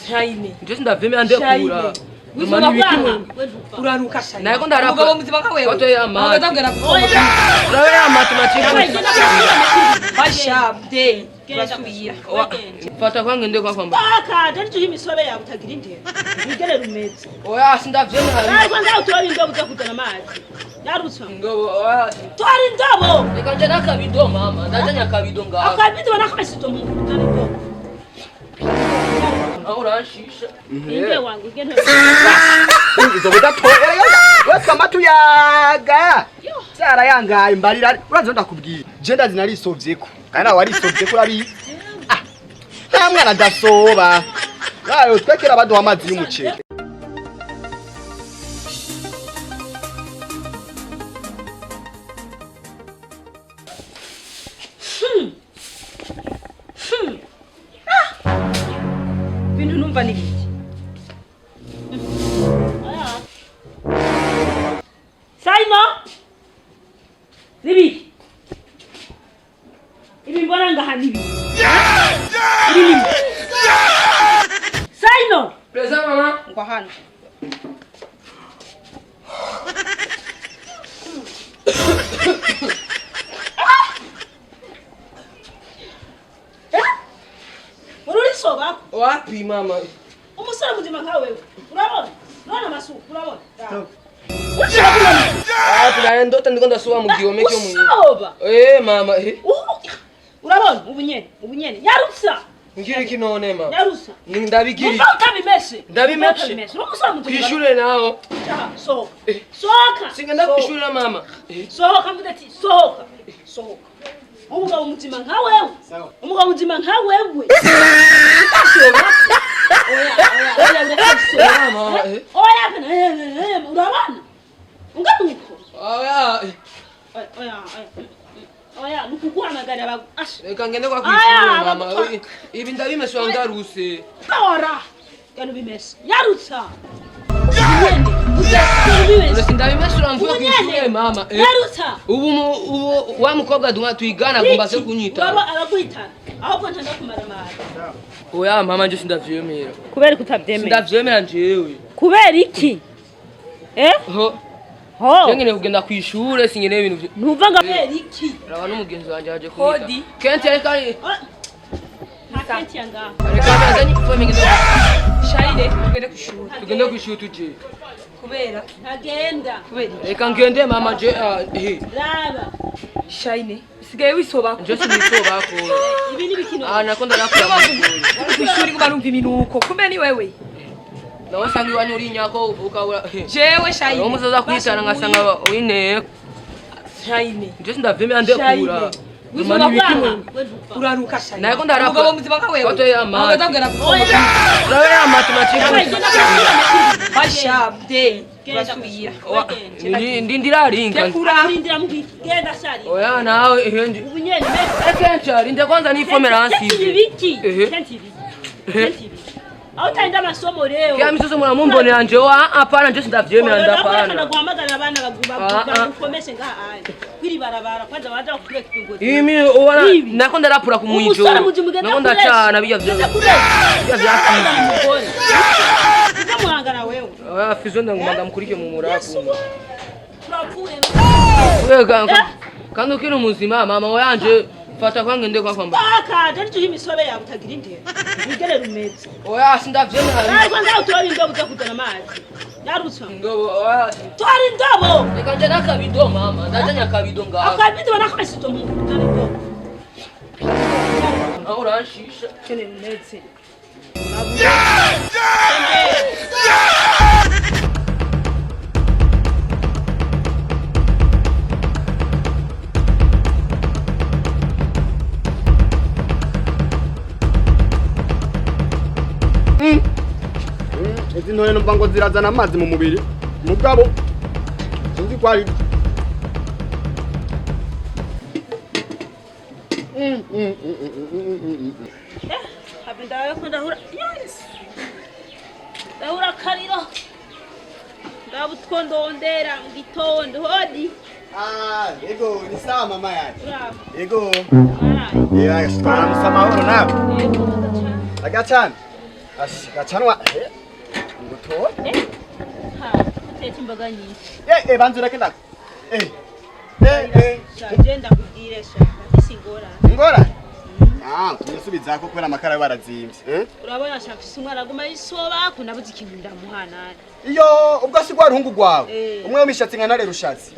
Shaine. Nje sindavemera ndekura. Gusoba bwana. Uraruka Shaine. Naye ko ndarapa. Umugabo muzima nka wewe. Wato ya Amazi. Agazangera kusoba. Urabe ya mathematics. Basha day. Basubira. Fata kwange ndekwa kwamba. Aka tari tuhi misobe ya utagira indero. Bigere rumeze. Oya sindavemera. Naye kwanza utori indobo zo kuzana amazi. Yarutsa. Ngobo oya. Tori indobo. Reka nje nakabido mama. Ndajanya kabido ngaho. Akabido nakabesito mu kutari indobo. Uranshisha. Inge wangu igene. Uzobuda toera wese amatuyaga. Sara yangaye mbarira urazo ndakubwira. Je ndazi narisovyeko. Kana warisovyeko urabi. Nta mwana dasoba. Yayo twekera baduha amazi y'umuceri. Bintu numva ni biki? Saimo! Nibi. Ibi mbona ngaha nibi. Ibi nibi. Saimo! Presa mama. Ngwa hano. Ururi soba? Wapi mama? Umusore muzima nka wewe. Urabona? Nona masuku, urabona? Tunaye ndota ndiko ndasuba mu gihome cyo mu. Soba. Mama Urabona? Ubunyene. Yarutsa. ngiri kinone mama. Yarutsa. Ndabigiri. Utabimeshe. Ndabimeshe. Umusore muzima. Kwishure naho. Sohoka. Sohoka. Singenda kwishurira mama. Sohoka mudati. Sohoka. Sohoka. Umugabo muzima nka wewe. Umugabo muzima nka wewe. Oya, urabana? Unganuko. Oya, nukuguhamagara bagu. Reka ngende kwa kwishurira mama. Ibi ndabimeswa ndaruse. Ora. Kanu bimese. Yarutsa. Ndabimesura mvuga kwishurira mama. Yarutsa. Ubu wa mukobwa dunga tuyigana gomba se kunyita. Baba arakwitana. Ahubwo ntanda kumara mara. Oya mama nje sindavyemera. Kubera kutavyemera. Sindavyemera njewe. Kubera iki? Ho. Ngene kugenda kwishure singene ibintu. Ntuva nga kubera iki? Raba n'umugenzi wanje aje kumita. Kenti reka Kenti yanga. reka bazanye kuvoma ngende. Shaire tugende kwishuri. Tugende kwishuri tuje. Kubera ntagenda. Kubera Reka ngende mama je raba. Shaine sigaye wisobako. nje sinisobako. Ibi ni bikino. Nakunda nakura. Kwishuri kuba numva iminuko kumbe ni wewe. Nawe sangi wanyu uri nyako ukabura. Jewe Shaine. Umuzaza kwitana ngasanga wine. Shaine. Nje sindavemera ndekura. Gusoba bwana. Uraruka Shaine. Naye ko ndarapa. Umugabo muzima nka wewe. Wato ya Amazi. Agazangera kusoba. Urabe ya mathematics. Basha day. Basubira. Ndindira rinka. Urarindira mugiki. Genda shari. Oya nawe henje. Ubunyene mese. Kencha rinde kwanza nifomera hansi. Kenti biki. Au taenda masomo leo. Kia misoso mwana mumbonera nje hapana nje sindavyemera ndapana. Naguhamagara abana bagukomeshe ngaha aya. Kwiri barabara kwanza baza kukureka ingozi. Imi ubona nako ndarapura ku mwinjo. Nako ndacana bijya byo. Bijya byasize. Uzamuhangana wewe. Oya fizo ndangumanga mukurike mu murapu. Turapfuye. Wega kandi ukiri muzima mama wanje fata kwange ndekwa kwamba. Aka tari tuhi misobe ya utagira indero. Bigere rumeze. Oya sindavyemera. Naye kwanza utori indobo zo kuzana amazi. Yarutsa. Ngobo oya. Tori indobo. Reka nje nakabido mama. Ndajanya kabido ngaho. Akabido nakabesito mu kutari indobo. Uranshisha. Kene rumeze. Izi ntore numva ngo zirazana amazi mu mubiri. Mugabo sinzi kwari. Habinda ko ndahura. Yes. Ndahura kariro. Ndabutko ndondera mu gitondo hodi. Yego ni sawa mama yaje. Bravo. Yego. Araye. Twaramusa amahoro nawe. Yego. Agacana. gacanwa nguto ha utetse imboga nyinshi banzura kenda genda kubwire sha bafise ingora tuyisubiza ko kubera amakara barazimvye urabona sha mfise umwana aguma yisoba kunabuze ikintu ndamuhana iyo ubwo si rwarungu rwawe umwe w'imishatsi nka ntare rushatsi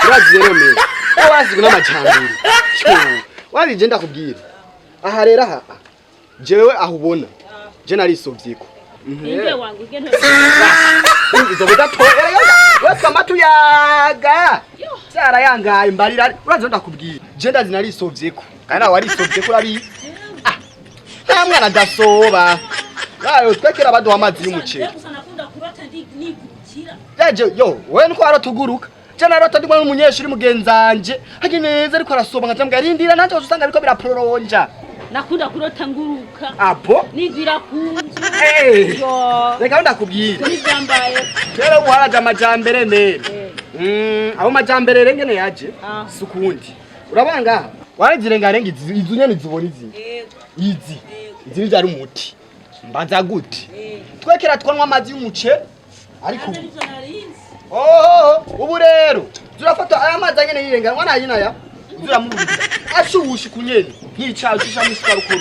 urazi rero me wazi n'amajambere wazi ndakubwira aha rero aha jewe aho ubona je narisovyeko ninde wangu igento uzobuda toera wese amatu yaga cyara yangaye mbarira urazi ndakubwira je ndazi narisovyeko kandi nawe warisovyeko urabi nta mwana adasoba nayo twekera baduha amazi y'umuceri yaje yo we nko aratuguruka je narota ndimwe n'umunyeshuri mugenzanje haje neza ariko arasoba nkatambwa arindira nanje usanga ariko biraproronja nakunda kurota nguruka apo nigira kunzu reka ndakubwira nibyambaye rero uharaje amajambere nene abo majambere rengene yaje sukundi urabanga warazirengarenga izu nyene zibona izi nizari umuti mbanza gute twekera twanwa amazi y'umuce ariko ubu rero turafata aya mazi nyene yirenga mwana yina ya ziramubuza ashushe kunyene nkicaye ushisha musika rukuru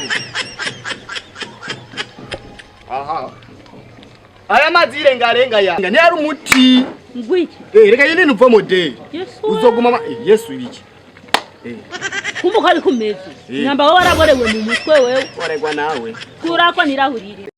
aya mazi yirengarenga ya ni ari umuti ngwiki reka yene nuva modeli uzoguma Yesu ibiki kumbuka ari kumeze namba waraborewe mu mutwe wewe waregwa nawe kurako nirahurire